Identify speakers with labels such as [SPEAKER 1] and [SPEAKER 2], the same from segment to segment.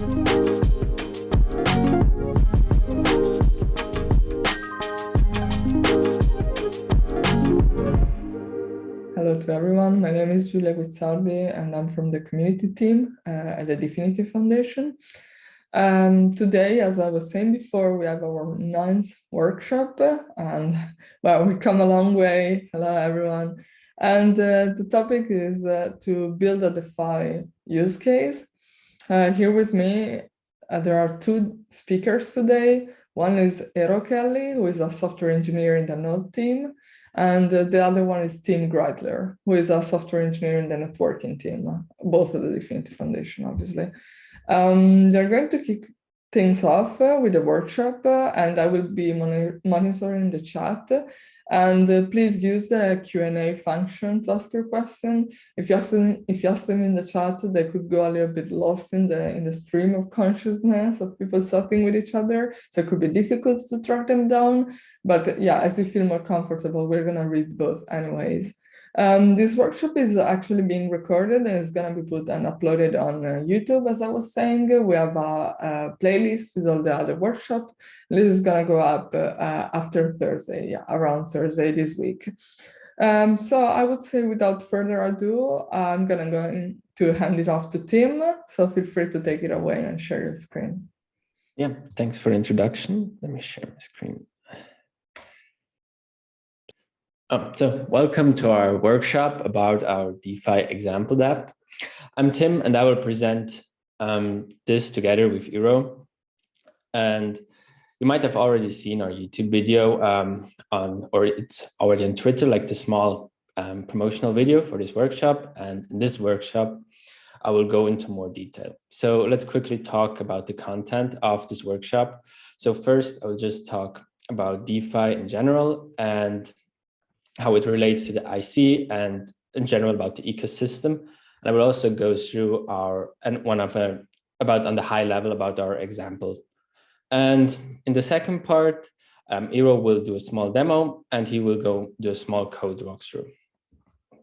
[SPEAKER 1] Hello to everyone. My name is Giulia Guizzardi, and I'm from the community team at the DFINITY Foundation. Today, as I was saying before, we have our 9th workshop, and well, we come a long way. Hello, everyone. And the topic is to build a DeFi use case. Here with me, there are 2 speakers today. One is Eero Kelly, who is a software engineer in the Node team. And the other one is Tim Gretler, who is a software engineer in the networking team, both at the DFINITY Foundation, obviously. They're going to kick things off with a workshop, and I will be monitoring the chat. And please use the Q&A function to ask your question. If you ask them in the chat, they could go a little bit lost in the stream of consciousness of people talking with each other. So it could be difficult to track them down. But yeah, as you feel more comfortable, we're going to read both anyways. This workshop is actually being recorded and is going to be put and uploaded on YouTube. As I was saying, we have a playlist with all the other workshops. This is going to go up after Thursday, yeah, around Thursday this week. So I would say without further ado, I'm going to hand it off to Tim. So feel free to take it away and share your screen.
[SPEAKER 2] Yeah, thanks for the introduction. Let me share my screen. So welcome to our workshop about our DeFi example dapp. I'm Tim, and I will present this together with Eero. And you might have already seen our YouTube video or it's already on Twitter, like the small promotional video for this workshop. And in this workshop, I will go into more detail. So let's quickly talk about the content of this workshop. So first, I will just talk about DeFi in general and how it relates to the IC and in general about the ecosystem. And I will also go through about on the high level about our example. And in the second part, Eero will do a small demo and he will go do a small code walkthrough.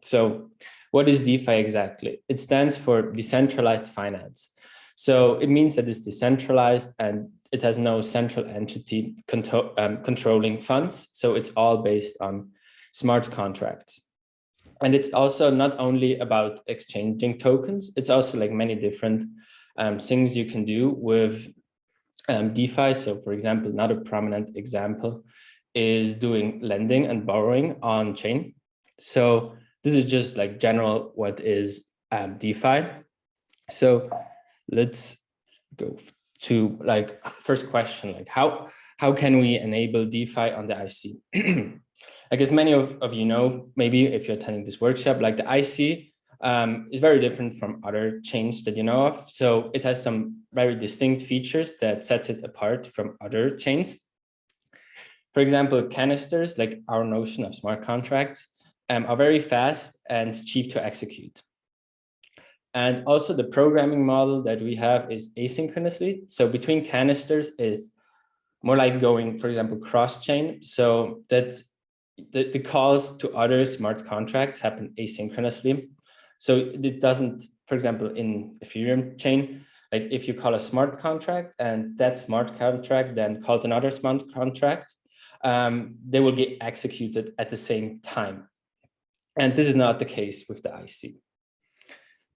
[SPEAKER 2] So what is DeFi exactly? It stands for decentralized finance. So it means that it's decentralized and it has no central entity controlling funds. So it's all based on smart contracts. And it's also not only about exchanging tokens, it's also like many different things you can do with DeFi. So for example, another prominent example is doing lending and borrowing on chain. So this is just like general what is DeFi. So let's go to like first question, like how can we enable DeFi on the IC? I guess many of you know, maybe if you're attending this workshop, like the IC is very different from other chains that you know of. So it has some very distinct features that sets it apart from other chains. For example, canisters, like our notion of smart contracts, are very fast and cheap to execute. And also the programming model that we have is asynchronously. So between canisters is more like going, for example, cross-chain. So that the calls to other smart contracts happen asynchronously. So it doesn't, for example, in Ethereum chain, like if you call a smart contract and that smart contract then calls another smart contract, they will get executed at the same time. And this is not the case with the IC.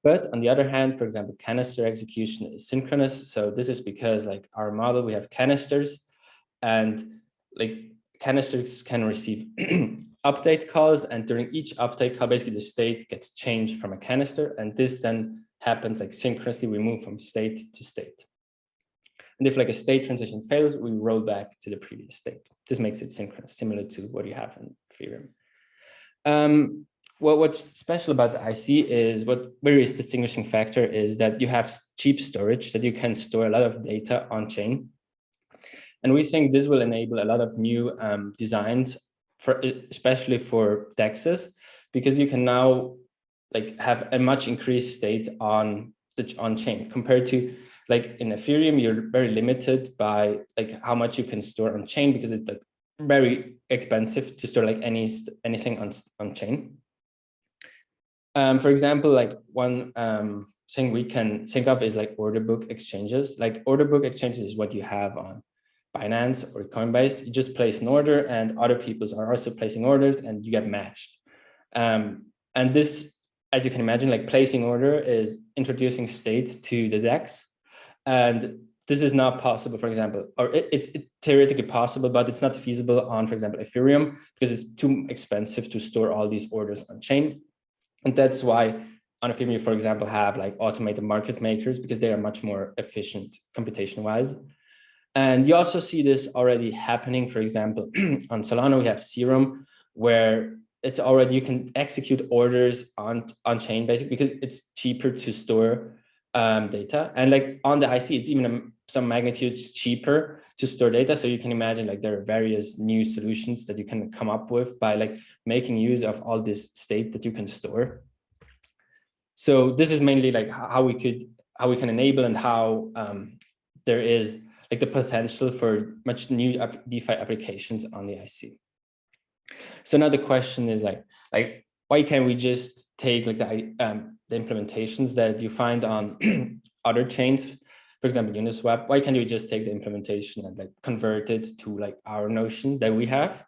[SPEAKER 2] But on the other hand, for example, canister execution is synchronous. So this is because like our model, we have canisters and like canisters can receive update calls, and during each update call, basically the state gets changed from a canister, and this then happens like synchronously. We move from state to state, and if like a state transition fails, we roll back to the previous state. This makes it synchronous, similar to what you have in Ethereum. What's special about the IC is what very distinguishing factor is that you have cheap storage, that you can store a lot of data on chain. And we think this will enable a lot of new designs, especially for DEXs, because you can now like have a much increased state on chain compared to like in Ethereum. You're very limited by like how much you can store on chain because it's like very expensive to store like anything on chain. For example, like one thing we can think of is like order book exchanges. Like order book exchanges is what you have on Binance or Coinbase. You just place an order and other people are also placing orders and you get matched. And this, as you can imagine, like placing order is introducing state to the DEX. And this is not possible, for example, or it's theoretically possible, but it's not feasible on, for example, Ethereum, because it's too expensive to store all these orders on chain. And that's why on Ethereum, you, for example, have like automated market makers, because they are much more efficient computation-wise. And you also see this already happening, for example, on Solana, we have Serum, where it's already, you can execute orders on chain basically, because it's cheaper to store data. And like on the IC, it's even some magnitudes cheaper to store data. So you can imagine like there are various new solutions that you can come up with by like making use of all this state that you can store. So this is mainly like how we can enable, and how there is like the potential for much new DeFi applications on the IC. So now the question is like why can't we just take like the implementations that you find on other chains, for example, Uniswap? Why can't we just take the implementation and like convert it to like our notion that we have?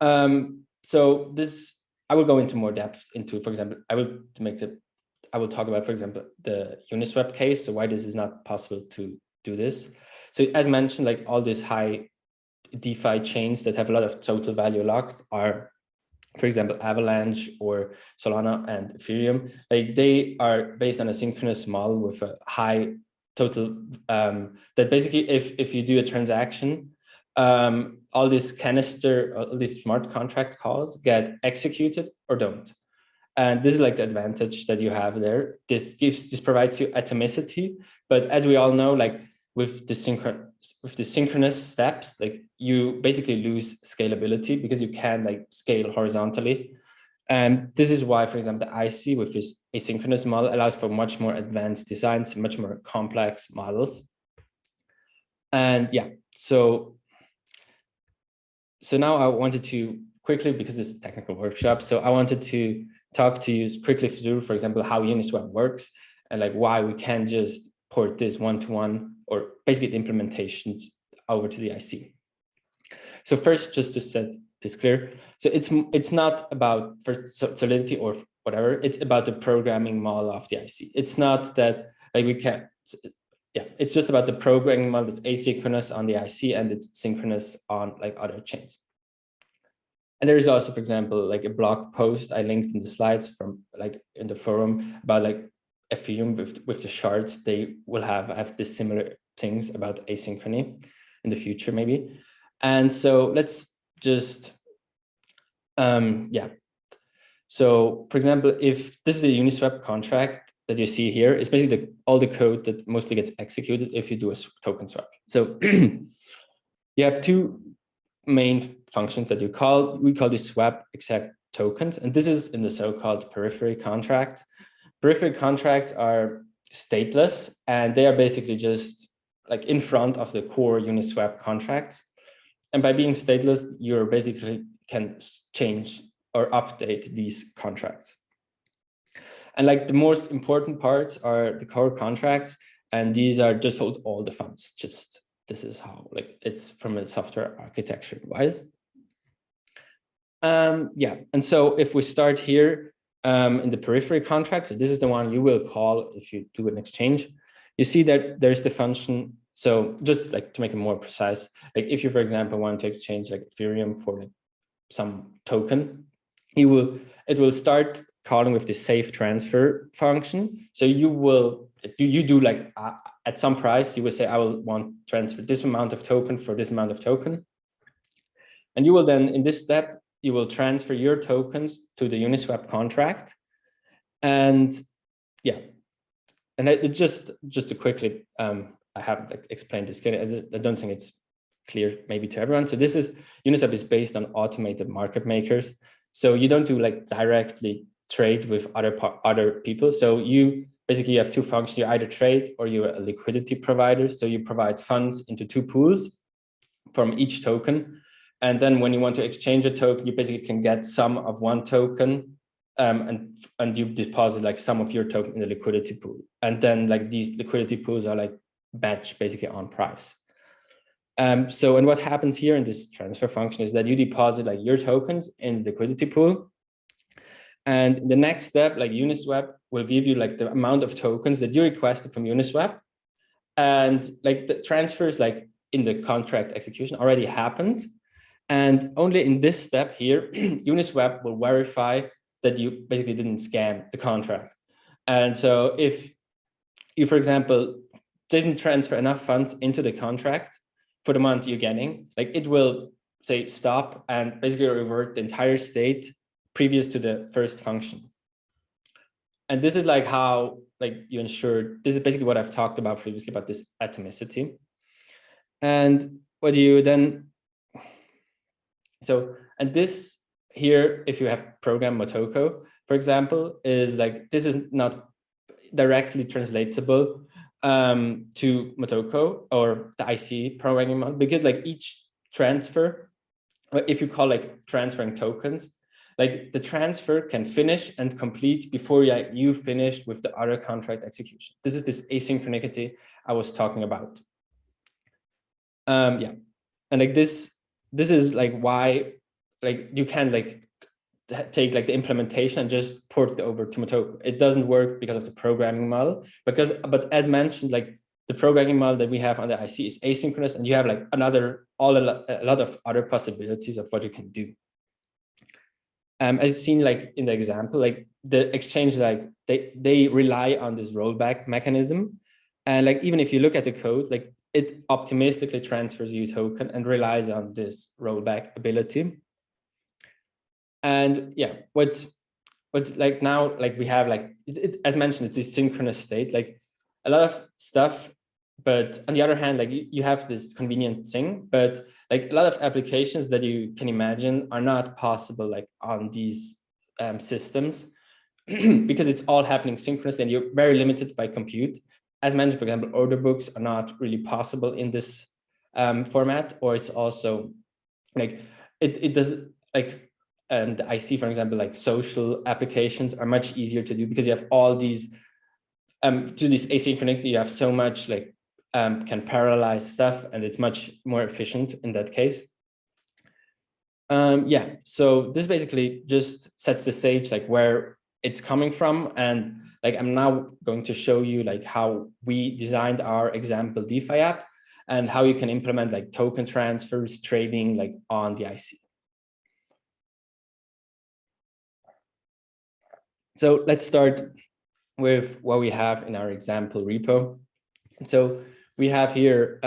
[SPEAKER 2] So this, I will go into more depth into, for example, I will talk about, for example, the Uniswap case. So why this is not possible to do this. So as mentioned, like all these high DeFi chains that have a lot of total value locked are, for example, Avalanche or Solana and Ethereum. Like they are based on a synchronous model with a high total, that basically if you do a transaction, all these all these smart contract calls get executed or don't. And this is like the advantage that you have there. This provides you atomicity, but as we all know, like with the synchronous steps, like you basically lose scalability because you can't like scale horizontally. And this is why, for example, the IC with this asynchronous model allows for much more advanced designs, much more complex models. And yeah, so now I wanted to quickly, because it's a technical workshop, so I wanted to talk to you quickly through, for example, how Uniswap works and like why we can't just port this one-to-one or basically the implementations over to the IC. So first, just to set this clear, so it's not about solidity or whatever, it's about the programming model of the IC. It's not that like we can't, yeah, it's just about the programming model that's asynchronous on the IC and it's synchronous on like other chains. And there is also, for example, like a blog post I linked in the slides from like in the forum about like Ethereum with the shards. They will have this similar things about asynchrony in the future maybe. And so let's just, yeah. So for example, if this is a Uniswap contract that you see here, it's basically all the code that mostly gets executed if you do a token swap. So you have two main functions that we call these swap exact tokens, and this is in the so-called periphery contract. Periphery contracts are stateless, and they are basically just like in front of the core Uniswap contracts. And by being stateless, you basically can change or update these contracts. And like the most important parts are the core contracts, and these are just hold all the funds. Just this is how like it's from a software architecture wise. Yeah, and so if we start here in the periphery contract, so this is the one you will call if you do an exchange. You see that there's the function. So just like to make it more precise, like if you, for example, want to exchange like Ethereum for like some token, it will start calling with the safe transfer function. So you do like at some price, you will say, I will want to transfer this amount of token for this amount of token. And you will then, in this step, you will transfer your tokens to the Uniswap contract. And yeah, and just to quickly, I haven't like explained this clearly. I don't think it's clear maybe to everyone. So this is, Uniswap is based on automated market makers. So you don't do like directly trade with other people. So you basically have two functions. You either trade or you're a liquidity provider. So you provide funds into two pools from each token. And then when you want to exchange a token, you basically can get some of one token and you deposit like some of your token in the liquidity pool, and then like these liquidity pools are like batch basically on price. So and what happens here in this transfer function is that you deposit like your tokens in the liquidity pool, and the next step, like Uniswap will give you like the amount of tokens that you requested from Uniswap, and like the transfers like in the contract execution already happened, and only in this step here Uniswap will verify that you basically didn't scam the contract. And so if you, for example, didn't transfer enough funds into the contract for the amount you're getting, like it will say stop and basically revert the entire state previous to the first function. And this is like how like you ensure, this is basically what I've talked about previously about this atomicity. And what you then, so, and this here, if you have program Motoko, for example, is like, this is not directly translatable to Motoko or the IC programming model, because like each transfer, if you call like transferring tokens, like the transfer can finish and complete before you finished with the other contract execution. This is this asynchronicity I was talking about. Yeah, and like this is like why like you can like take like the implementation and just port it over to Motoko. It doesn't work because of the programming model, but as mentioned, like the programming model that we have on the IC is asynchronous, and you have like a lot of other possibilities of what you can do. As seen like in the example, like the exchange, like they rely on this rollback mechanism, and like even if you look at the code, like it optimistically transfers you token and relies on this rollback ability. And yeah, what like now, like we have like as mentioned, it's a synchronous state, like a lot of stuff. But on the other hand, like you have this convenient thing, but like a lot of applications that you can imagine are not possible like on these systems because it's all happening synchronously and you're very limited by compute. As mentioned, for example, order books are not really possible in this format, or it's also like it does like the IC, for example, like social applications are much easier to do because you have all these to this asynchronicity, you have so much like can parallelize stuff, and it's much more efficient in that case. Yeah, so this basically just sets the stage like where it's coming from, and like I'm now going to show you like how we designed our example DeFi app and how you can implement like token transfers, trading like on the IC. So let's start with what we have in our example repo. So we have here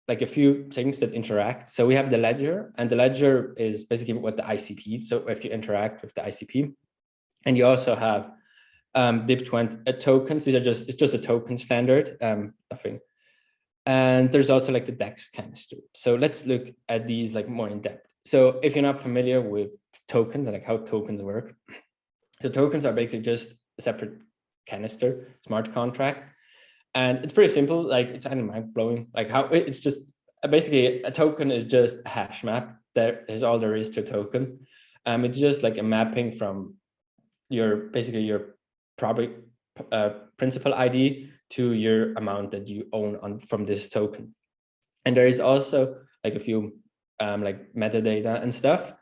[SPEAKER 2] like a few things that interact. So we have the ledger, and the ledger is basically what the ICP. So if you interact with the ICP, and you also have DIP20 tokens. These are it's just a token standard, nothing. And there's also like the DEX canister. So let's look at these like more in depth. So if you're not familiar with tokens and like how tokens work, so tokens are basically just a separate canister, smart contract. And it's pretty simple, like it's kind of mind-blowing, like how it's just basically a token is just a hash map. That is all there is to a token. It's just like a mapping from your basically your principal ID to your amount that you own from this token. And there is also like a few like metadata and stuff.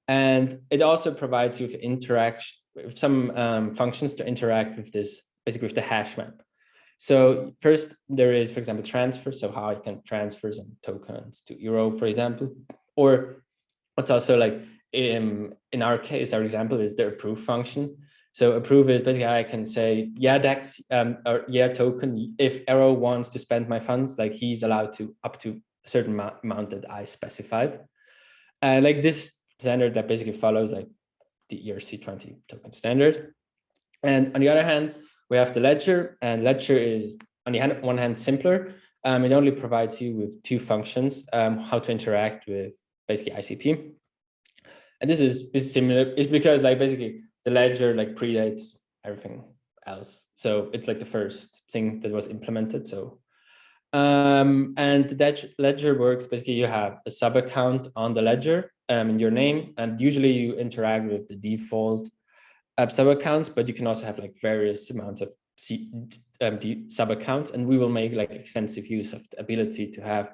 [SPEAKER 2] And it also provides you with interaction, with some functions to interact with this, basically with the hash map. So first there is, for example, transfer. So how I can transfer some tokens to Eero, for example, or what's also like in our case, our example is the approve function. So approve is basically how I can say, yeah, DEX or yeah, token, if Eero wants to spend my funds, like he's allowed to up to a certain amount that I specified. And like this standard that basically follows like the ERC20 token standard. And on the other hand, we have the ledger, and ledger is on the one hand simpler. It only provides you with two functions, how to interact with basically ICP. And this is similar, it's because like basically the ledger like predates everything else. So it's like the first thing that was implemented. So And that ledger works, basically you have a sub account on the ledger in your name, and usually you interact with the default sub accounts, but you can also have like various amounts of sub accounts, and we will make like extensive use of the ability to have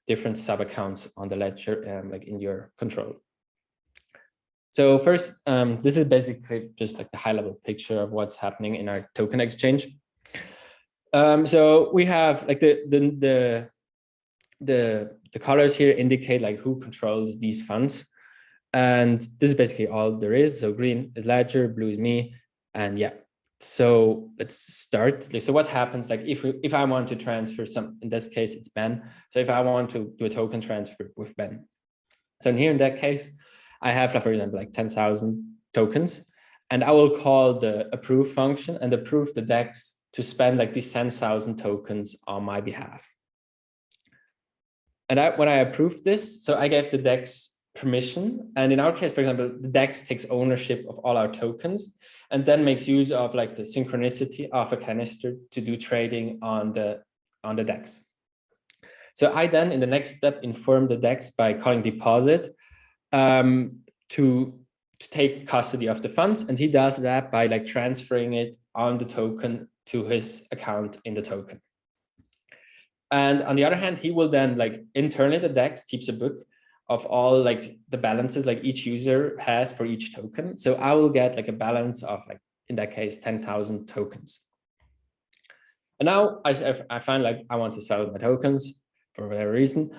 [SPEAKER 2] different sub accounts on the ledger like in your control. So first, this is basically just like the high level picture of what's happening in our token exchange. So we have like the colors here indicate like who controls these funds. And this is basically all there is. So green is ledger, blue is me. And yeah, so let's start. So what happens like if I want to transfer some, in this case, it's Ben. So if I want to do a token transfer with Ben. So here in that case, I have, for example, like 10,000 tokens, and I will call the approve function and approve the DEX to spend like these 10,000 tokens on my behalf. And when I approve this, so I gave the DEX permission. And in our case, for example, the DEX takes ownership of all our tokens and then makes use of like the synchronicity of a canister to do trading on the DEX. So I then in the next step inform the DEX by calling deposit to take custody of the funds. And he does that by like transferring it on the token to his account in the token. And on the other hand, he will then like internally the DEX keeps a book of all like the balances like each user has for each token. So I will get like a balance of like, in that case, 10,000 tokens. And now I find like I want to sell my tokens for whatever reason.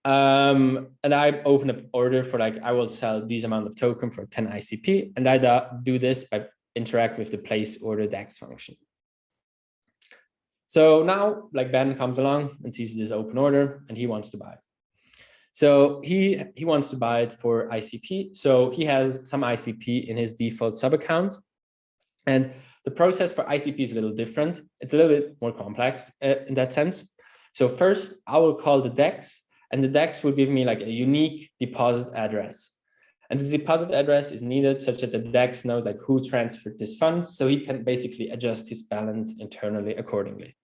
[SPEAKER 2] And I open an order for like, I will sell these amount of token for 10 ICP. And I do this by interacting with the place order DEX function. So now like Ben comes along and sees this open order and he wants to buy it. So he wants to buy it for ICP. So he has some ICP in his default sub account. And the process for ICP is a little different. It's a little bit more complex in that sense. So first I will call the DEX, and the DEX will give me like a unique deposit address. And this deposit address is needed such that the DEX knows like who transferred this fund, so he can basically adjust his balance internally accordingly.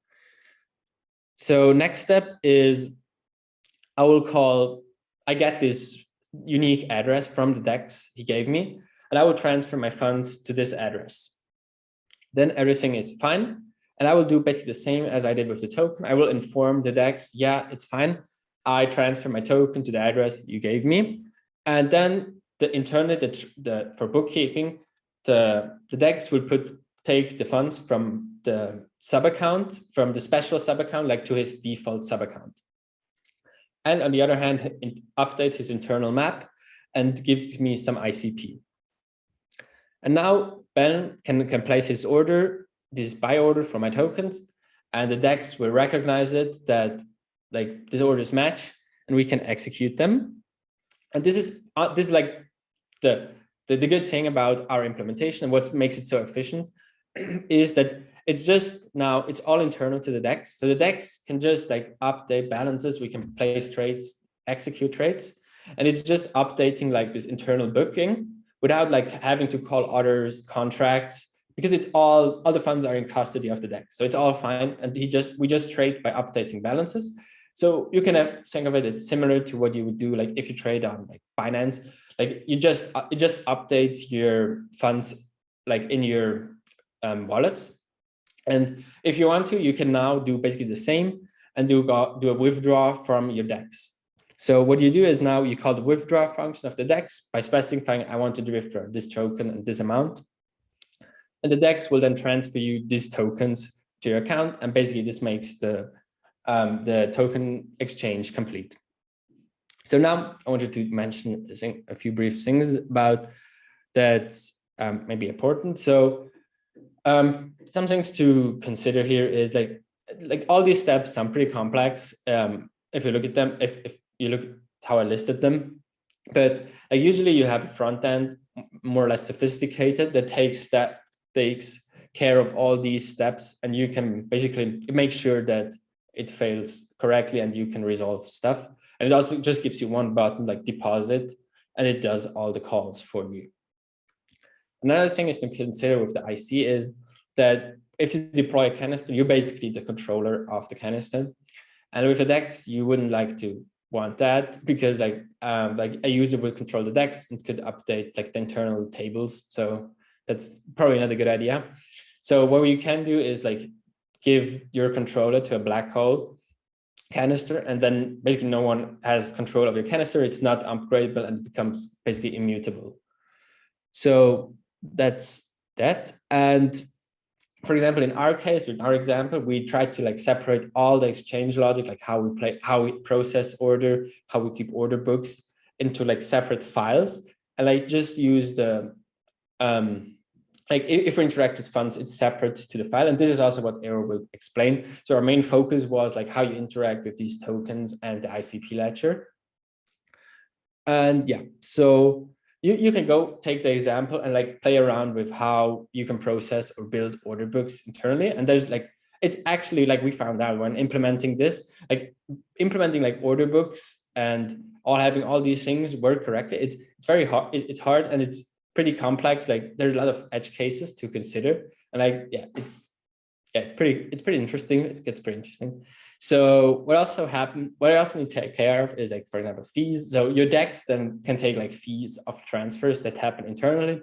[SPEAKER 2] So next step is I get this unique address from the DEX he gave me, and I will transfer my funds to this address. Then everything is fine. And I will do basically the same as I did with the token. I will inform the DEX, yeah, it's fine. I transfer my token to the address you gave me. And then for bookkeeping, the DEX will take the funds from the sub account, from the special sub account, like to his default sub account. And on the other hand, update his internal map and gives me some ICP. And now Ben can place his order, this buy order for my tokens, and the DEX will recognize it that like these orders match, and we can execute them. And this is like the good thing about our implementation and what makes it so efficient is that it's all internal to the DEX. So the DEX can just like update balances. We can place trades, execute trades, and it's just updating like this internal booking without like having to call others contracts, because it's all the funds are in custody of the DEX. So it's all fine. And we just trade by updating balances. So you can think of it as similar to what you would do like if you trade on like Binance, like it just updates your funds like in your wallets. And if you want to, you can now do basically the same and do a withdraw from your DEX. So what you do is now you call the withdraw function of the DEX by specifying I want to withdraw this token and this amount. And the DEX will then transfer you these tokens to your account. And basically this makes the token exchange complete. So now I wanted to mention a few brief things about that may be important. So some things to consider here is like all these steps sound pretty complex if you look at them, if you look at how I listed them. But usually you have a front end more or less sophisticated that takes care of all these steps, and you can basically make sure that it fails correctly and you can resolve stuff. And it also just gives you one button like deposit, and it does all the calls for you. Another thing is to consider with the IC is that if you deploy a canister, you're basically the controller of the canister. And with a DEX, you wouldn't like to want that because like a user will control the DEX and could update like the internal tables. So that's probably not a good idea. So what you can do is like give your controller to a black hole canister, and then basically no one has control of your canister. It's not upgradable and it becomes basically immutable. So that's that. And for example, in our case, in our example, we tried to like separate all the exchange logic, like how we process order, how we keep order books into like separate files. And like just use the, like if we interact with funds, it's separate to the file. And this is also what Eero will explain. So our main focus was like how you interact with these tokens and the ICP ledger. And yeah, so you can go take the example and like play around with how you can process or build order books internally. And there's like, it's actually like we found out when implementing this, like implementing like order books and having all these things work correctly. It's very hard. It's hard and it's pretty complex. Like there's a lot of edge cases to consider. And like, yeah, it's pretty interesting. It gets pretty interesting. So what also need to take care of is like, for example, fees. So your DEX then can take like fees of transfers that happen internally.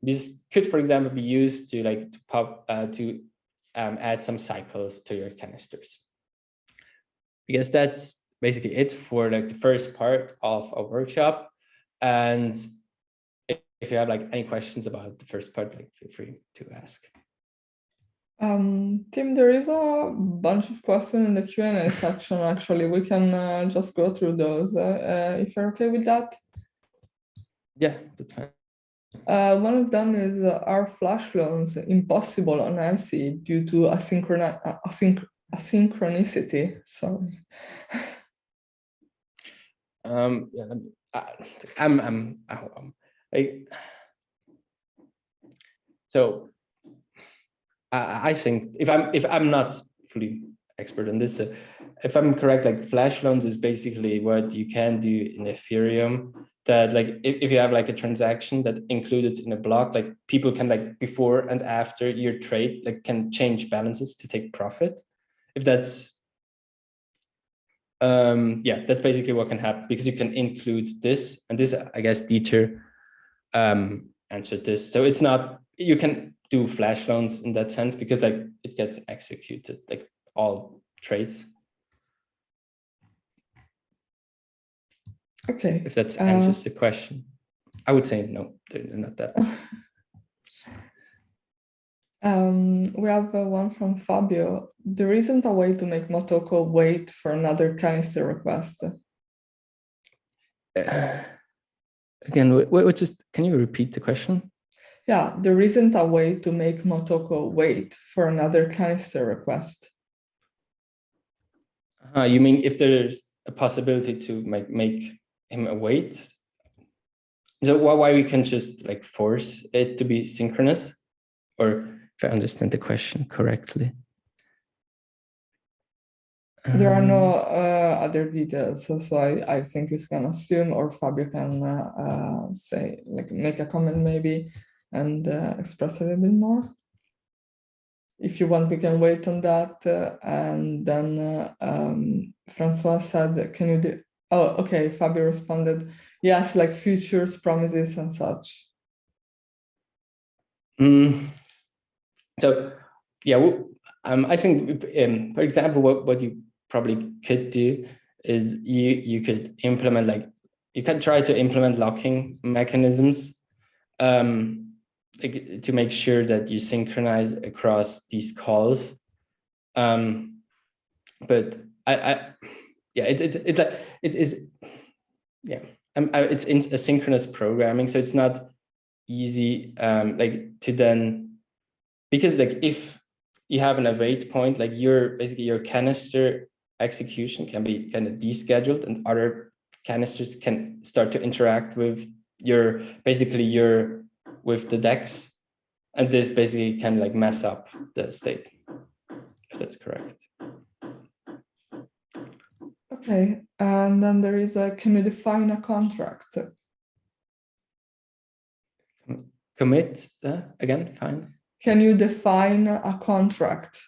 [SPEAKER 2] This could, for example, be used to like add some cycles to your canisters. I guess that's basically it for like the first part of our workshop. And if you have like any questions about the first part, like feel free to ask.
[SPEAKER 1] Tim, there is a bunch of questions in the Q&A section. Actually, we can just go through those if you're okay with that.
[SPEAKER 2] Yeah, that's fine.
[SPEAKER 1] One of them is, are flash loans impossible on IC due to asynchronicity? Sorry.
[SPEAKER 2] So I think if I'm not fully expert on this, if I'm correct, like flash loans is basically what you can do in Ethereum. That like if you have like a transaction that included in a block, like people can like before and after your trade like can change balances to take profit. If that's yeah, that's basically what can happen because you can include this, and this I guess Dieter answered this. So it's not, you can do flash loans in that sense because like it gets executed like all trades.
[SPEAKER 1] Okay.
[SPEAKER 2] If that answers the question, I would say no, they're not that.
[SPEAKER 1] We have one from Fabio. There isn't a way to make Motoko wait for another canister request.
[SPEAKER 2] Again, just can you repeat the question?
[SPEAKER 1] Yeah, there isn't a way to make Motoko wait for another canister request.
[SPEAKER 2] You mean if there's a possibility to make him wait? So why we can just like force it to be synchronous? Or if I understand the question correctly.
[SPEAKER 1] There are no other details, so I think you can assume, or Fabio can say, like, make a comment maybe and express a little bit more. If you want, we can wait on that. And then Francois said, can you do? Oh, okay. Fabio responded, yes, like futures, promises, and such.
[SPEAKER 2] So, yeah, I think, for example, what you probably could do is you could implement, like, you can try to implement locking mechanisms like, to make sure that you synchronize across these calls. But yeah, it's asynchronous programming, so it's not easy like to then, because like if you have an await point, like basically your canister execution can be kind of descheduled and other canisters can start to interact with with the DEX, and this basically can like mess up the state, if that's correct.
[SPEAKER 1] Okay, and then there is can you define a contract?
[SPEAKER 2] Commit again, fine.
[SPEAKER 1] Can you define a contract?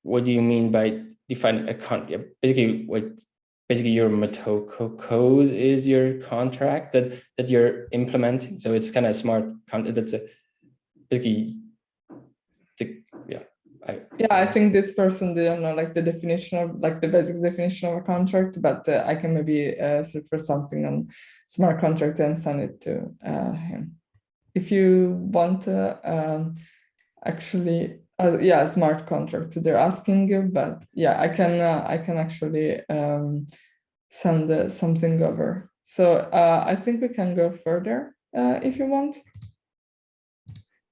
[SPEAKER 2] what do you mean by define a contract? Basically your Motoko code is your contract that you're implementing. So it's kind of smart contract. That's basically
[SPEAKER 1] I think this person didn't know like the definition of like the basic definition of a contract, but I can maybe search for something on smart contract and send it to him. If you want to actually, smart contract they're asking you, but yeah, I can actually send something over. So I think we can go further if you want.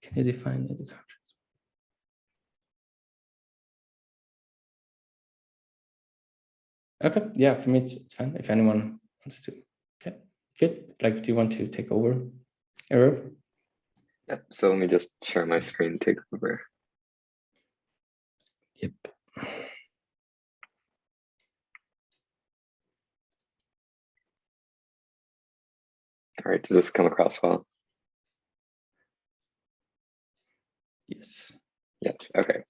[SPEAKER 2] Can you define the contract? Okay, yeah, for me it's fine. If anyone wants to, okay, good. Like, do you want to take over, Eero?
[SPEAKER 3] Yep. So let me just share my screen, take over.
[SPEAKER 2] Yep.
[SPEAKER 3] All right. Does this come across well?
[SPEAKER 2] Yes.
[SPEAKER 3] Yes. Okay.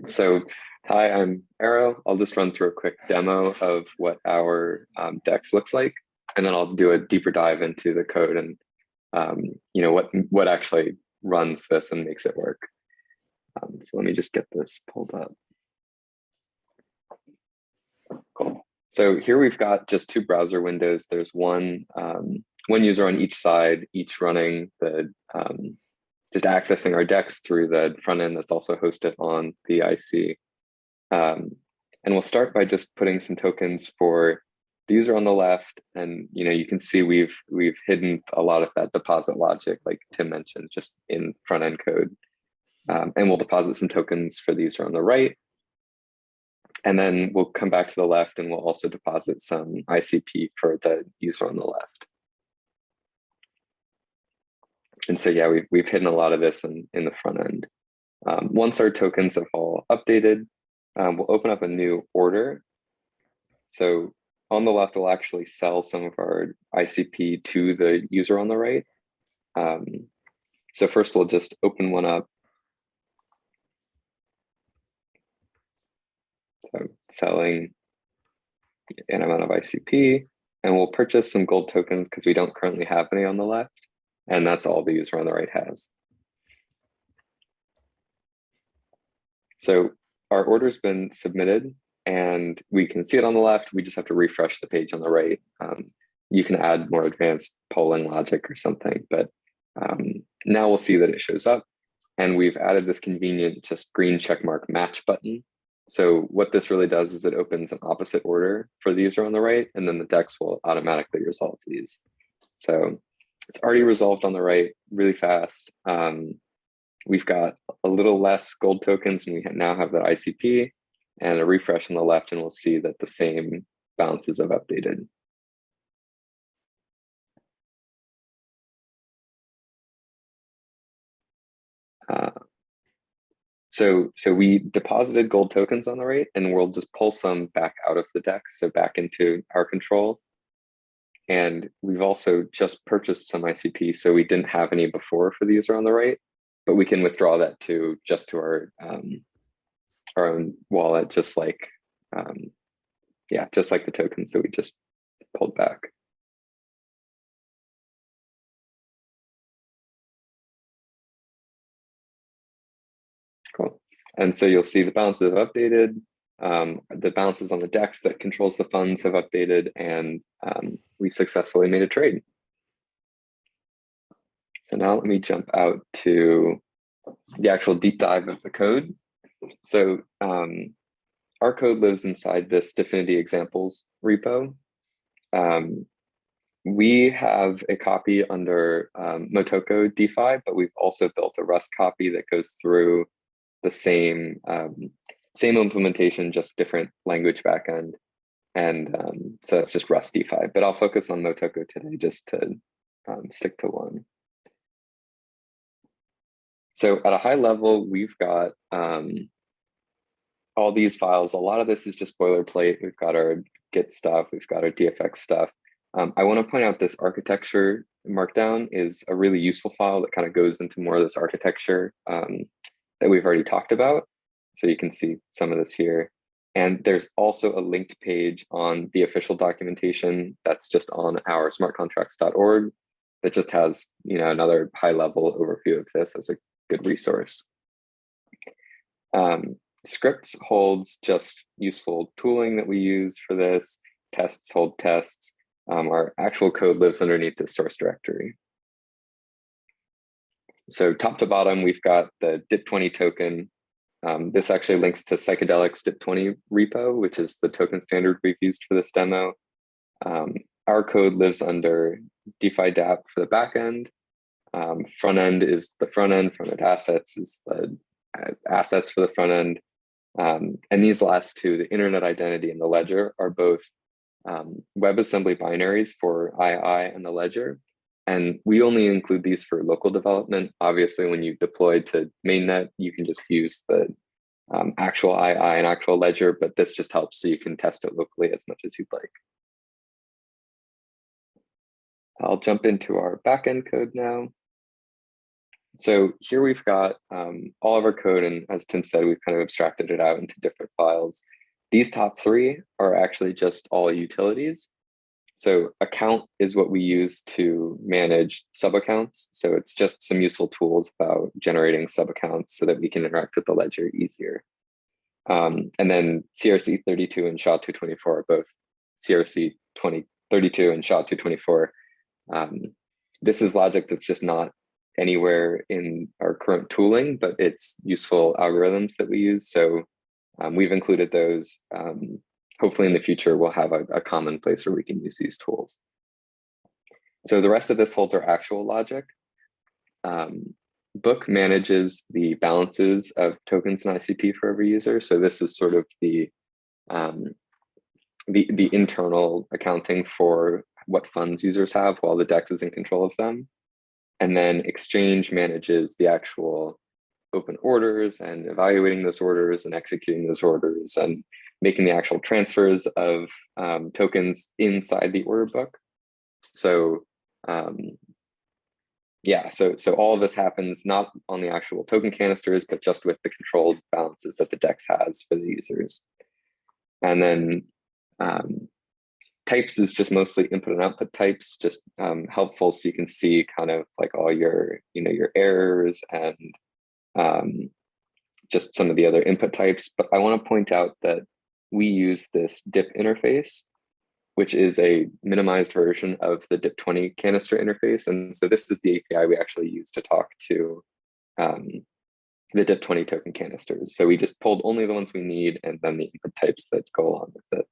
[SPEAKER 3] So, hi, I'm Eero. I'll just run through a quick demo of what our DEX looks like, and then I'll do a deeper dive into the code and what actually runs this and makes it work. So let me just get this pulled up. Cool. So here we've got just two browser windows. There's one user on each side, each running the just accessing our DEX through the front end that's also hosted on the IC. And we'll start by just putting some tokens for the user on the left. And you can see we've hidden a lot of that deposit logic, like Tim mentioned, just in front end code. And we'll deposit some tokens for the user on the right. And then we'll come back to the left and we'll also deposit some ICP for the user on the left. And so, yeah, we've hidden a lot of this in the front end. Once our tokens have all updated, we'll open up a new order. So on the left, we'll actually sell some of our ICP to the user on the right. So first, we'll just open one up. So selling an amount of ICP, and we'll purchase some gold tokens because we don't currently have any on the left. And that's all the user on the right has. So our order's been submitted and we can see it on the left. We just have to refresh the page on the right. You can add more advanced polling logic or something, but now we'll see that it shows up. And we've added this convenient just green checkmark match button. So what this really does is it opens an opposite order for the user on the right, and then the DEX will automatically resolve these. So it's already resolved on the right really fast. We've got a little less gold tokens, and we now have that ICP, and a refresh on the left, and we'll see that the same balances have updated. So we deposited gold tokens on the right, and we'll just pull some back out of the DEX, so back into our control. And we've also just purchased some ICP, so we didn't have any before for the user on the right, but we can withdraw that just to our own wallet, just like the tokens that we just pulled back. Cool. And so you'll see the balances have updated. The balances on the DEX that controls the funds have updated, and we successfully made a trade. So now let me jump out to the actual deep dive of the code. So our code lives inside this DFINITY examples repo. We have a copy under Motoko DeFi, but we've also built a Rust copy that goes through the same implementation, just different language backend. And so that's just Rust DeFi, but I'll focus on Motoko today just to stick to one. So at a high level, we've got all these files. A lot of this is just boilerplate. We've got our Git stuff. We've got our DFX stuff. I want to point out this architecture markdown is a really useful file that kind of goes into more of this architecture that we've already talked about. So you can see some of this here. And there's also a linked page on the official documentation that's just on our smartcontracts.org that just has, another high-level overview of this as a good resource. Scripts holds just useful tooling that we use for this. Tests hold tests. Our actual code lives underneath the source directory. So top to bottom, we've got the DIP20 token. This actually links to Psychedelic's DIP20 repo, which is the token standard we've used for this demo. Our code lives under DeFi dapp for the backend. Front end is the front end assets is the assets for the front end. And these last two, the internet identity and the ledger, are both WebAssembly binaries for II and the ledger. And we only include these for local development. Obviously, when you deploy to mainnet, you can just use the actual II and actual ledger, but this just helps so you can test it locally as much as you'd like. I'll jump into our backend code now. So here we've got all of our code, and as Tim said, we've kind of abstracted it out into different files. These top three are actually just all utilities. So account is what we use to manage sub-accounts. So it's just some useful tools about generating sub-accounts so that we can interact with the ledger easier. And then CRC32 and SHA-224 are both CRC32 and SHA-224. This is logic that's just not anywhere in our current tooling, but it's useful algorithms that we use. So we've included those. Hopefully in the future, we'll have a common place where we can use these tools. So the rest of this holds our actual logic. Book manages the balances of tokens and ICP for every user. So this is sort of the internal accounting for what funds users have while the DEX is in control of them. And then Exchange manages the actual open orders and evaluating those orders and executing those orders and making the actual transfers of tokens inside the order book. So so all of this happens not on the actual token canisters, but just with the controlled balances that the DEX has for the users. And then types is just mostly input and output types, just helpful so you can see kind of like all your, your errors and just some of the other input types. But I want to point out that we use this DIP interface, which is a minimized version of the DIP20 canister interface. And so this is the API we actually use to talk to the DIP20 token canisters. So we just pulled only the ones we need and then the input types that go along with it.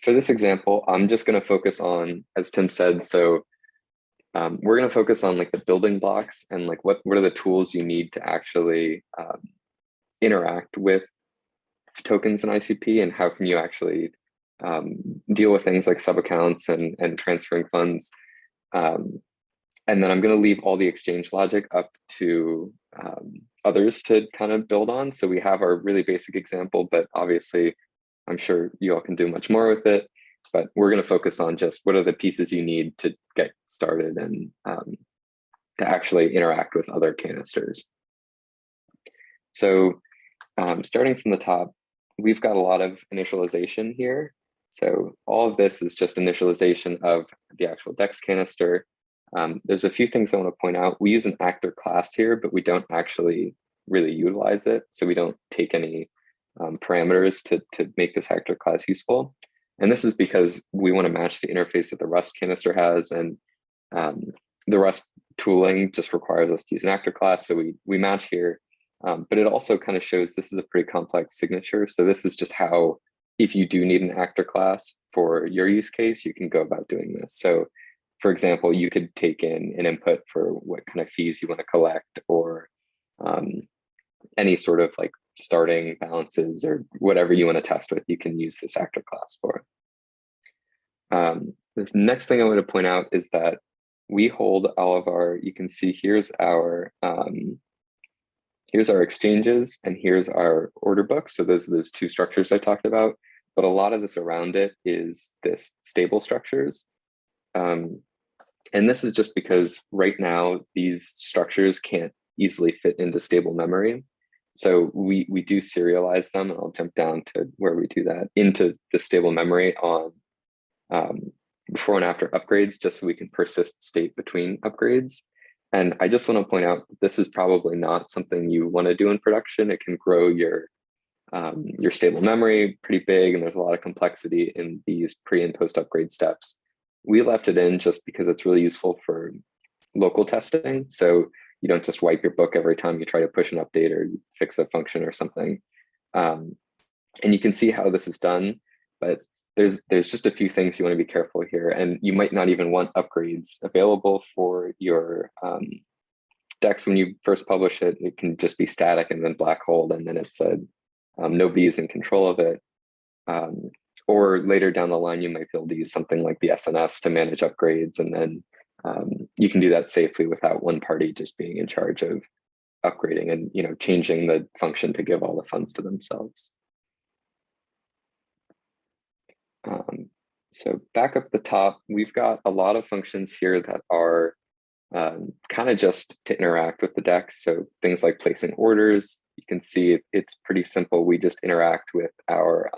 [SPEAKER 3] For this example, I'm just going to focus on, as Tim said, so we're going to focus on like the building blocks and like what are the tools you need to actually interact with tokens and ICP, and how can you actually deal with things like sub-accounts and transferring funds. And then I'm going to leave all the exchange logic up to others to kind of build on. So we have our really basic example, but obviously I'm sure you all can do much more with it. But we're going to focus on just what are the pieces you need to get started and to actually interact with other canisters. So starting from the top, we've got a lot of initialization here. So all of this is just initialization of the actual DEX canister. There's a few things I want to point out. We use an actor class here, but we don't actually really utilize it. So we don't take any parameters to make this actor class useful. And this is because we want to match the interface that the Rust canister has, and the Rust tooling just requires us to use an actor class. So we match here, but it also kind of shows this is a pretty complex signature. So this is just how, if you do need an actor class for your use case, you can go about doing this. So for example, you could take in an input for what kind of fees you want to collect, or any sort of like starting balances or whatever you want to test with, you can use this actor class for. This next thing I want to point out is that we hold all of our, you can see here's our exchanges and here's our order book. So those are those two structures I talked about, but a lot of this around it is this stable structures. And this is just because right now these structures can't easily fit into stable memory. So we do serialize them, and I'll jump down to where we do that into the stable memory on before and after upgrades, just so we can persist state between upgrades. And I just want to point out that this is probably not something you want to do in production. It can grow your stable memory pretty big, and there's a lot of complexity in these pre and post upgrade steps. We left it in just because it's really useful for local testing. So you don't just wipe your book every time you try to push an update or fix a function or something. And you can see how this is done, but there's just a few things you want to be careful here. And you might not even want upgrades available for your DEX when you first publish it. It can just be static and then black hole, and then it said nobody is in control of it. Or later down the line, you might be able to use something like the SNS to manage upgrades, and then you can do that safely without one party just being in charge of upgrading and changing the function to give all the funds to themselves. So back up the top, we've got a lot of functions here that are kind of just to interact with the DEX. So things like placing orders, you can see it's pretty simple. We just interact with our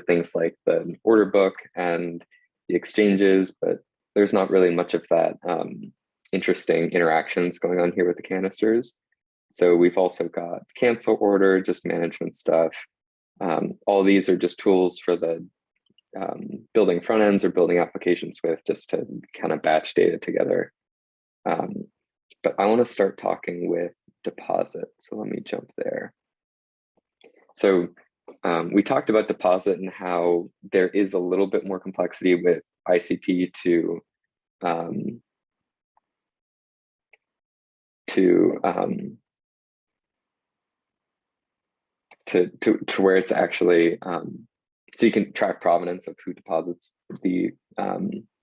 [SPEAKER 3] things like the order book and the exchanges, but there's not really much of that interesting interactions going on here with the canisters. So we've also got cancel order, just management stuff. All these are just tools for the building front ends or building applications with, just to kind of batch data together. But I want to start talking with deposit. So let me jump there. So we talked about deposit and how there is a little bit more complexity with ICP to where it's actually so you can track provenance of who deposits the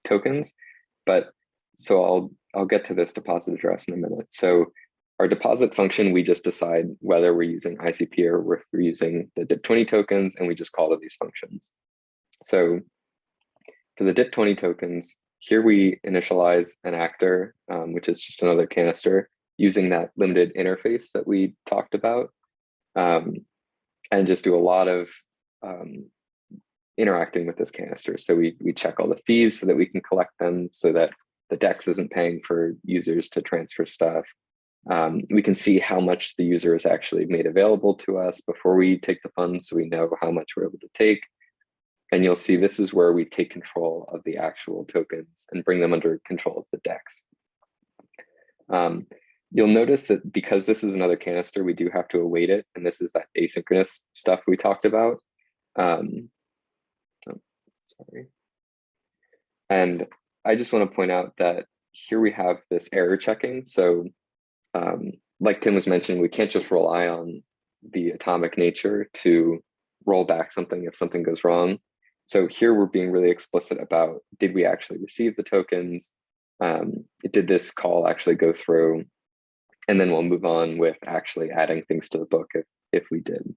[SPEAKER 3] tokens. But so I'll get to this deposit address in a minute. So our deposit function, we just decide whether we're using ICP or we're using the DIP20 tokens, and we just call to these functions. So for the DIP20 tokens, here we initialize an actor, which is just another canister, using that limited interface that we talked about, and just do a lot of interacting with this canister. So we check all the fees so that we can collect them, so that the DEX isn't paying for users to transfer stuff. We can see how much the user has actually made available to us before we take the funds, so we know how much we're able to take. And you'll see this is where we take control of the actual tokens and bring them under control of the DEX. You'll notice that because this is another canister, we do have to await it. And this is that asynchronous stuff we talked about. Sorry. And I just want to point out that here we have this error checking. So like Tim was mentioning, we can't just rely on the atomic nature to roll back something if something goes wrong. So here we're being really explicit about, did we actually receive the tokens? Did this call actually go through? And then we'll move on with actually adding things to the book if we did.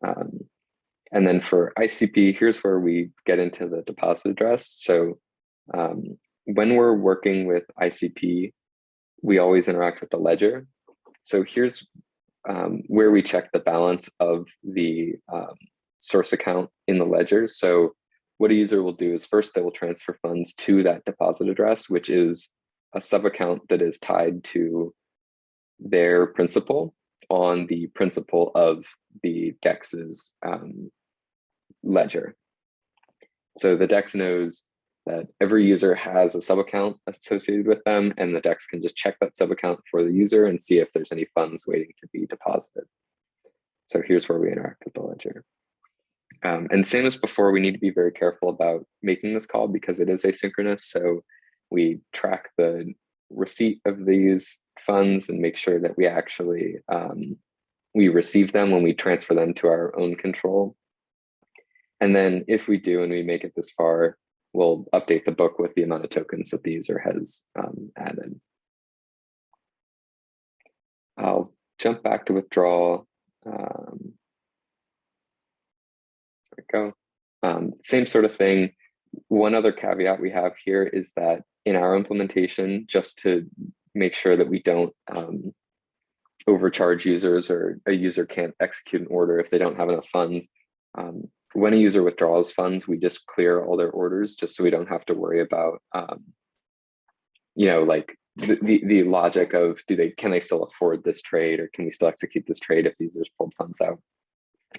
[SPEAKER 3] And then for ICP, here's where we get into the deposit address. So when we're working with ICP, we always interact with the ledger. So here's where we check the balance of the source account in the ledger. So what a user will do is first they will transfer funds to that deposit address, which is a sub account that is tied to their principal on the principal of the DEX's ledger. So the DEX knows that every user has a sub account associated with them, and the DEX can just check that sub account for the user and see if there's any funds waiting to be deposited. So here's where we interact with the ledger. And same as before, we need to be very careful about making this call because it is asynchronous. So we track the receipt of these funds and make sure that we actually we receive them when we transfer them to our own control. And then if we do and we make it this far, we'll update the book with the amount of tokens that the user has added. I'll jump back to withdrawal. There we go. Same sort of thing. one other caveat we have here is that in our implementation, just to make sure that we don't overcharge users or a user can't execute an order if they don't have enough funds, when a user withdraws funds, we just clear all their orders just so we don't have to worry about, like the logic of can they still afford this trade, or can we still execute this trade if the users pulled funds out?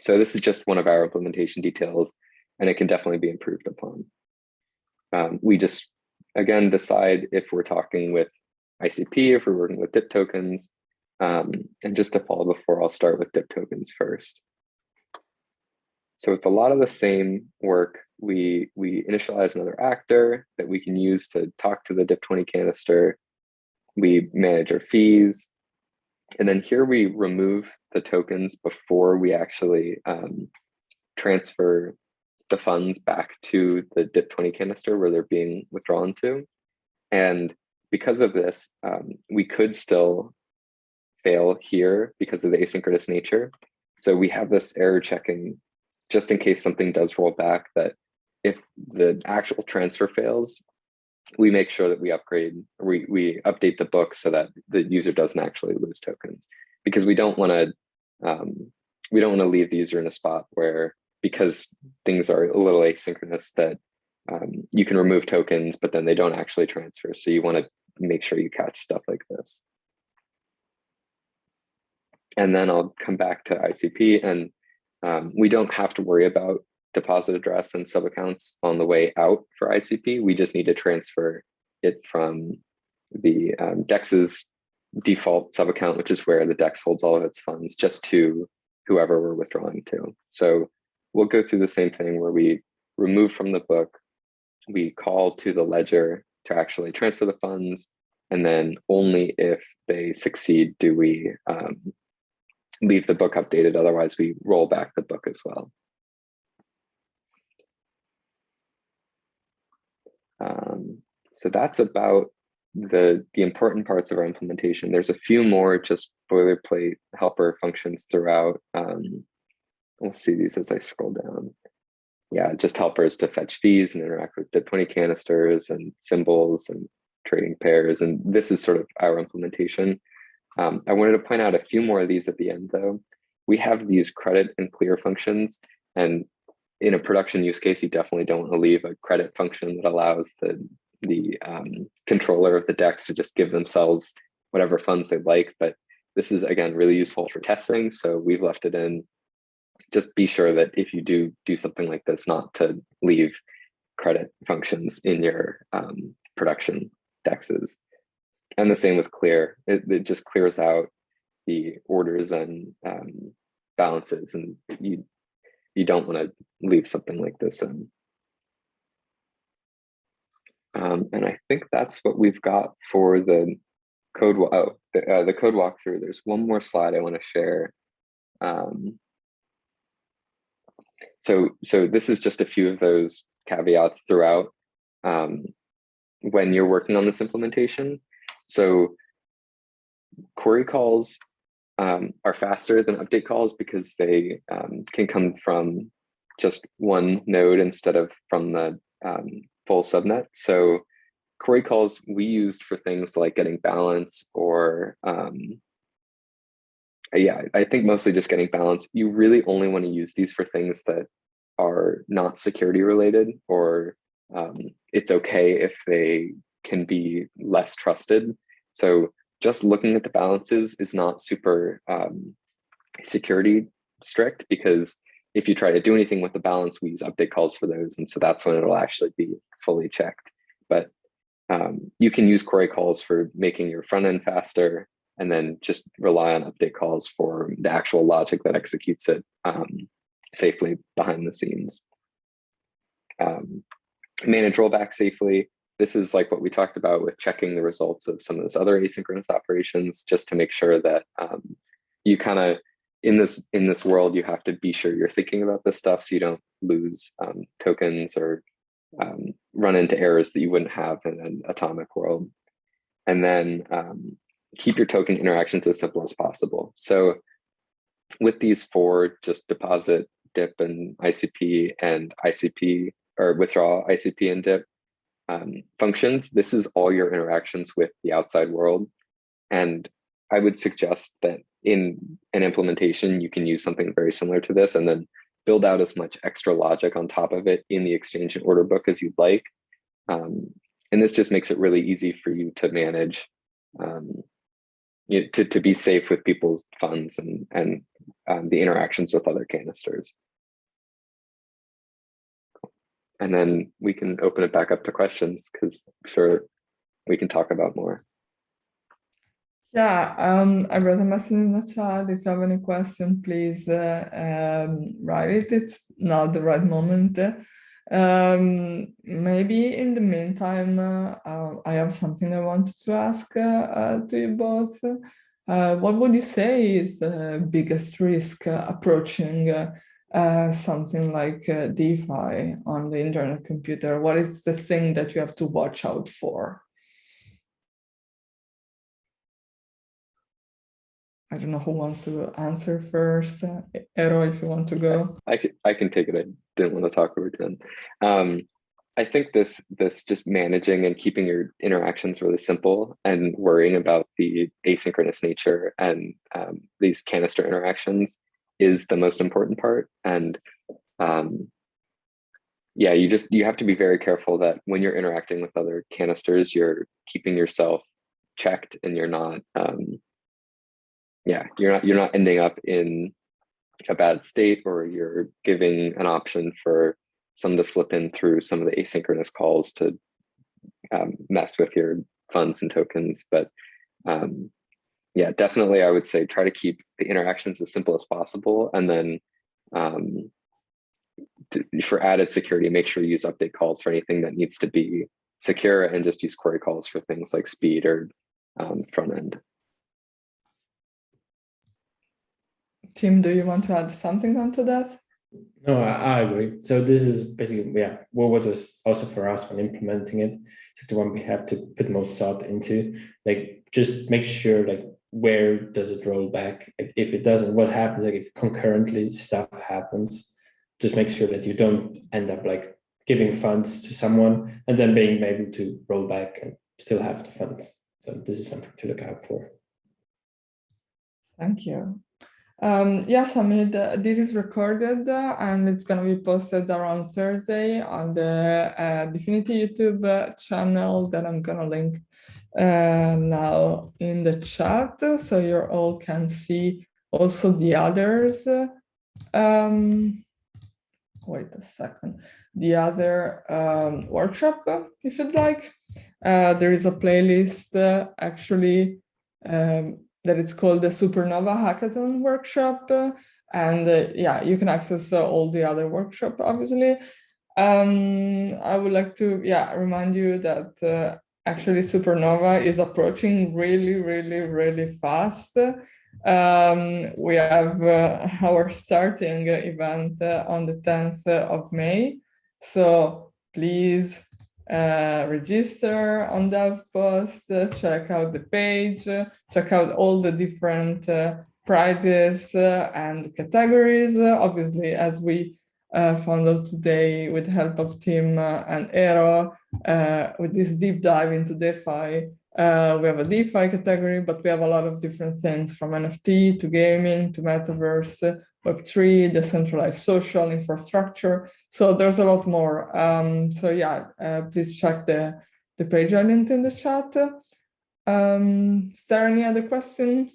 [SPEAKER 3] So this is just one of our implementation details, and it can definitely be improved upon. We just, again, decide if we're talking with ICP, if we're working with DIP tokens. And just to follow before, I'll start with DIP tokens first. So it's a lot of the same work. We initialize another actor that we can use to talk to the DIP20 canister. We manage our fees. And then here we remove the tokens before we actually transfer the funds back to the DIP20 canister where they're being withdrawn to. And because of this, we could still fail here because of the asynchronous nature. So we have this error checking just in case something does roll back, that if the actual transfer fails, we make sure that we update the book so that the user doesn't actually lose tokens, because we don't want to leave the user in a spot where, because things are a little asynchronous, that you can remove tokens, but then they don't actually transfer. So you want to make sure you catch stuff like this. And then I'll come back to ICP, and we don't have to worry about deposit address and subaccounts on the way out for ICP. We just need to transfer it from the DEX's default subaccount, which is where the DEX holds all of its funds, just to whoever we're withdrawing to. So we'll go through the same thing where we remove from the book, we call to the ledger to actually transfer the funds, and then only if they succeed do we leave the book updated. Otherwise, we roll back the book as well. So that's about the important parts of our implementation. There's a few more just boilerplate helper functions throughout. We'll see these as I scroll down. Yeah, just helpers to fetch fees and interact with DIP20 canisters and symbols and trading pairs. And this is sort of our implementation. I wanted to point out a few more of these at the end, though. We have these credit and clear functions, and in a production use case, you definitely don't want to leave a credit function that allows the controller of the DEX to just give themselves whatever funds they like. But this is, again, really useful for testing, so we've left it in. Just be sure that if you do something like this, not to leave credit functions in your production DEXs. And the same with clear. It just clears out the orders and balances, and you don't want to leave something like this in. And I think that's what we've got for the code. The code walkthrough. There's one more slide I want to share. So this is just a few of those caveats throughout when you're working on this implementation. So query calls are faster than update calls because they can come from just one node instead of from the full subnet. So query calls we used for things like getting balance, or I think mostly just getting balance. You really only want to use these for things that are not security related, or it's okay if they can be less trusted. So just looking at the balances is not super security strict, because if you try to do anything with the balance, we use update calls for those. And so that's when it'll actually be fully checked. But you can use query calls for making your front end faster, and then just rely on update calls for the actual logic that executes it safely behind the scenes. Manage rollback safely. This is like what we talked about with checking the results of some of those other asynchronous operations, just to make sure that you kind of, in this world, you have to be sure you're thinking about this stuff so you don't lose tokens or run into errors that you wouldn't have in an atomic world. And then keep your token interactions as simple as possible. So with these four, just deposit, DIP, and ICP or withdraw, ICP, and DIP functions, this is all your interactions with the outside world. And I would suggest that in an implementation, you can use something very similar to this and then build out as much extra logic on top of it in the exchange and order book as you'd like. And this just makes it really easy for you to manage, to be safe with people's funds and the interactions with other canisters. And then we can open it back up to questions, because I'm sure we can talk about more.
[SPEAKER 1] Yeah, I read a message in the chat. If you have any question, please write it. It's not the right moment. Maybe in the meantime, I have something I wanted to ask to you both. What would you say is the biggest risk approaching something like DeFi on the internet computer? What is the thing that you have to watch out for? I don't know who wants to answer first. Eero, if you want to go.
[SPEAKER 3] I can take it. I didn't want to talk over Jen. I think this just managing and keeping your interactions really simple and worrying about the asynchronous nature and these canister interactions is the most important part. And yeah, you have to be very careful that when you're interacting with other canisters, you're keeping yourself checked and you're not you're not ending up in a bad state, or you're giving an option for someone to slip in through some of the asynchronous calls to mess with your funds and tokens. But yeah, definitely I would say try to keep the interactions as simple as possible. And then for added security, make sure you use update calls for anything that needs to be secure, and just use query calls for things like speed or front end.
[SPEAKER 1] Tim, do you want to add something onto that?
[SPEAKER 2] No, I agree. So this is basically, yeah, what was also for us when implementing it, the one we have to put most thought into, like, just make sure, like, where does it roll back? Like, if it doesn't, what happens? Like, if concurrently stuff happens, just make sure that you don't end up like giving funds to someone and then being able to roll back and still have the funds. So this is something to look out for.
[SPEAKER 1] Thank you. Yes, Hamid, this is recorded and it's going to be posted around Thursday on the DFINITY YouTube channel that I'm going to link now in the chat, so you all can see also the others. Wait a second. The other workshop, if you'd like. There is a playlist actually that it's called the Supernova Hackathon workshop. And yeah, you can access all the other workshops, obviously. I would like to remind you that actually Supernova is approaching really fast. We have our starting event on the 10th of May. So please register on that post, check out the page, check out all the different prizes and categories. Obviously, as we found out today with the help of Tim and Eero, with this deep dive into DeFi, we have a DeFi category, but we have a lot of different things, from NFT to gaming to metaverse, Web3, decentralized social infrastructure. So there's a lot more. So yeah, please check the page I linked in the chat. Is there any other question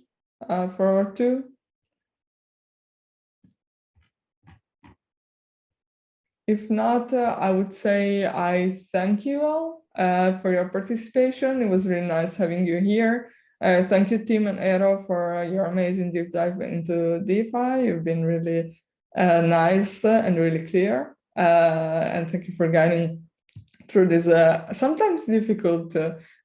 [SPEAKER 1] for our two? If not, I would say I thank you all for your participation. It was really nice having you here. Thank you, Tim and Eero, for your amazing deep dive into DeFi. You've been really nice and really clear. And thank you for guiding through this sometimes difficult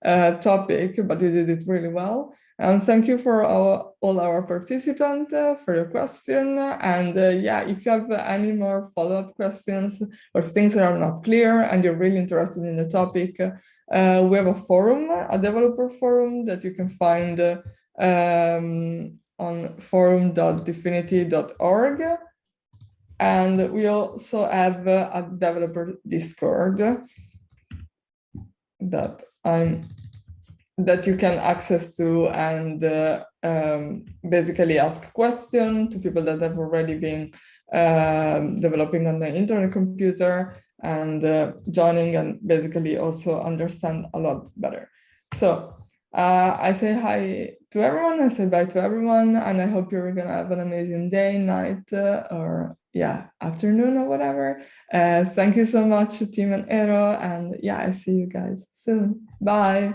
[SPEAKER 1] topic, but you did it really well. And thank you for all our participants for your question. And yeah, if you have any more follow-up questions or things that are not clear and you're really interested in the topic, we have a forum, a developer forum that you can find on forum.dfinity.org. And we also have a developer Discord that you can access to and basically ask questions to people that have already been developing on the internet computer and joining and basically also understand a lot better. So I say hi to everyone, I say bye to everyone, and I hope you're gonna have an amazing day, night, or yeah, afternoon or whatever. Thank you so much, Tim and Eero, and yeah, I see you guys soon. Bye.